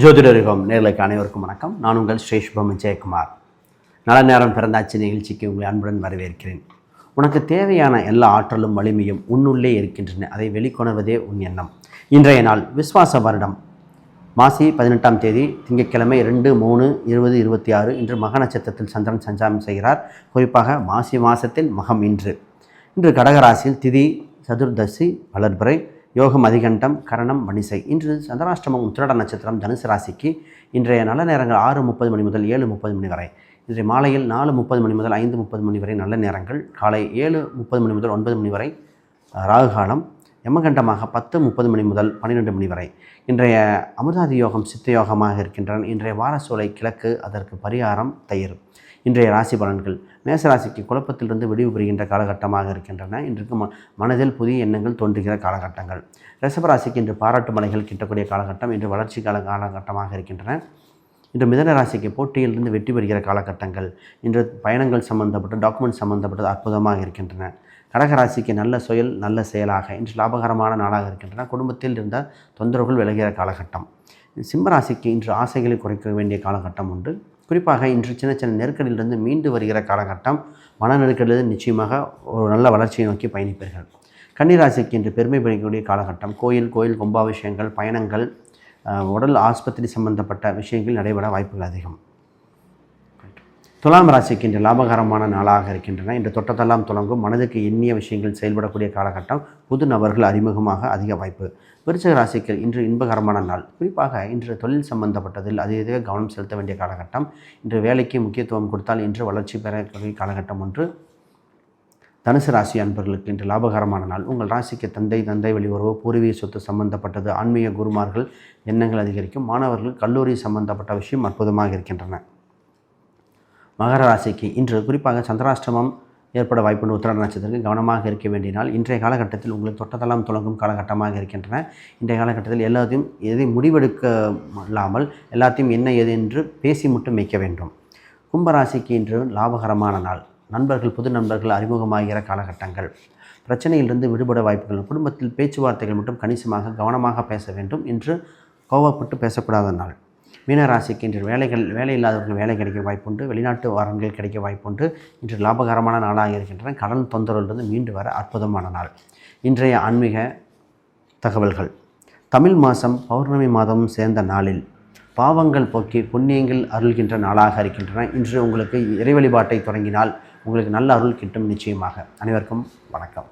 ஜோதிடரிகம் நேர்களுக்கு அனைவருக்கும் வணக்கம். நான் உங்கள் ஸ்ரீ சுபம் ஜெயக்குமார். நல்ல நேரம் பிறந்தாச்சு நிகழ்ச்சிக்கு உங்களை அன்புடன் வரவேற்கிறேன். உனக்கு தேவையான எல்லா ஆற்றலும் வலிமையும் உன்னுள்ளே இருக்கின்றன. அதை வெளிக்கொணர்வதே உன் எண்ணம். இன்றைய நாள் விஸ்வாச வருடம் மாசி 18ஆம் தேதி திங்கட்கிழமை 2/3/2026. இன்று மக நட்சத்திரத்தில் சந்திரன் சஞ்சாரம் செய்கிறார். குறிப்பாக மாசி மாதத்தில் மகம் இன்று கடகராசியில் திதி சதுர்தசி வளர்பிறை யோகம் அதிகண்டம் கரணம் வணிசை. இன்று சந்திராஷ்டமம் உத்திராட நட்சத்திரம் தனுசு ராசிக்கு. இன்றைய நல்ல நேரங்கள் 6:30 மணி முதல் 7:30 மணி வரை. இன்றைய மாலையில் 4:30 மணி முதல் 5:30 மணி வரை நல்ல நேரங்கள். காலை 7:30 மணி முதல் 9 மணி வரை ராகு காலம். யமகண்டமாக 10:30 மணி முதல் 12 மணி வரை. இன்றைய அமிர்தாதி யோகம் சித்த யோகமாக இருக்கின்றன. இன்றைய வாரசோலை கிழக்கு, அதற்கு பரிகாரம் தயிர். இன்றைய ராசி பலன்கள் மேசராசிக்கு குழப்பத்திலிருந்து விடிவு பெறுகின்ற காலகட்டமாக இருக்கின்றன. இன்றைக்கு மனதில் புதிய எண்ணங்கள் தோன்றுகிற காலகட்டங்கள். ரிஷபராசிக்கு இன்று பாராட்டு மலைகள் கிட்டக்கூடிய காலகட்டம். இன்று வளர்ச்சி காலகட்டமாக இருக்கின்றன. இன்று மிதன ராசிக்கு போட்டியிலிருந்து வெற்றி பெறுகிற காலகட்டங்கள். இன்று பயணங்கள் சம்பந்தப்பட்ட டாக்குமெண்ட் சம்பந்தப்பட்டது அற்புதமாக இருக்கின்றன. கடகராசிக்கு நல்ல செயல் நல்ல செயலாக இன்று லாபகரமான நாளாக இருக்கின்றன. குடும்பத்தில் இருந்த தொந்தரவுகள் விலகிற காலகட்டம். சிம்மராசிக்கு இன்று ஆசைகளை குறைக்க வேண்டிய காலகட்டம் உண்டு. குறிப்பாக இன்று சின்ன சின்ன நெருக்கடியிலிருந்து மீண்டு வருகிற காலகட்டம். மன நெருக்கடியிலிருந்து நிச்சயமாக ஒரு நல்ல வளர்ச்சியை நோக்கி பயணிப்பீர்கள். கன்னிராசிக்கு இன்று பெருமை பெறக்கூடிய காலகட்டம். கோயில் கும்பாபிஷேகங்கள், பயணங்கள், உடல் ஆஸ்பத்திரி சம்பந்தப்பட்ட விஷயங்கள் நடைபெற வாய்ப்புகள் அதிகம். துலாம் ராசிக்கு இன்று லாபகரமான நாளாக இருக்கின்றன. இன்று தொட்டத்தெல்லாம் தொடங்கும். மனதுக்கு எண்ணிய விஷயங்கள் செயல்படக்கூடிய காலகட்டம். புது நபர்கள் அறிமுகமாக அதிக வாய்ப்பு. விருச்சிக ராசிக்கு இன்று இன்பகரமான நாள். குறிப்பாக இன்று தொழில் சம்பந்தப்பட்டதில் அதிக கவனம் செலுத்த வேண்டிய காலகட்டம். இன்று வேலைக்கு முக்கியத்துவம் கொடுத்தால் இன்று வளர்ச்சி பெறக்கூடிய காலகட்டம் ஒன்று. தனுசு ராசி அன்பர்களுக்கு இன்று லாபகரமான நாள். உங்கள் ராசிக்கு தந்தை வழி உறவு, பூர்வீக சொத்து சம்பந்தப்பட்டது, ஆன்மீக குருமார்கள் எண்ணங்கள் அதிகரிக்கும். மாணவர்கள் கல்லூரி சம்பந்தப்பட்ட விஷயம் அற்புதமாக இருக்கின்றன. மகர ராசிக்கு இன்று குறிப்பாக சந்திராஷ்டமம் ஏற்பட வாய்ப்புண்டு. உத்திராட நட்சத்திரத்தில் கவனமாக இருக்க வேண்டிய நாள். இன்றைய காலகட்டத்தில் உங்களுக்கு தொட்டதெல்லாம் தொடங்கும் காலகட்டமாக இருக்கின்றன. இன்றைய காலகட்டத்தில் எல்லாத்தையும் எதையும் முடிவெடுக்க இல்லாமல் எல்லாத்தையும் என்ன ஏது என்று பேசி மட்டும் வைக்க வேண்டும். கும்பராசிக்கு இன்று லாபகரமான நாள். நண்பர்கள் புது நண்பர்கள் அறிமுகமாகிற காலகட்டங்கள். பிரச்சனையிலிருந்து விடுபட வாய்ப்புகள். குடும்பத்தில் பேச்சுவார்த்தைகள் மட்டும் கணிசமாக கவனமாக பேச வேண்டும். இன்று கோவப்பட்டு பேசக்கூடாத நாள். மீனராசிக்கு இன்று வேலை இல்லாதவர்கள் வேலை கிடைக்க வாய்ப்புண்டு. வெளிநாட்டு வரன்கள் கிடைக்க வாய்ப்புண்டு. இன்று லாபகரமான நாளாக இருக்கின்றன. கடன் தொந்தரவிலிருந்து மீண்டு வர அற்புதமான நாள். இன்றைய ஆன்மீக தகவல்கள். தமிழ் மாதம் பௌர்ணமி மாதமும் சேர்ந்த நாளில் பாவங்கள் போக்கி புண்ணியங்கள் அருள்கின்ற நாளாக இருக்கின்றன. இன்று உங்களுக்கு இறை வழிபாட்டை தொடங்கினால் உங்களுக்கு நல்ல அருள் கிட்டும் நிச்சயமாக. அனைவருக்கும் வணக்கம்.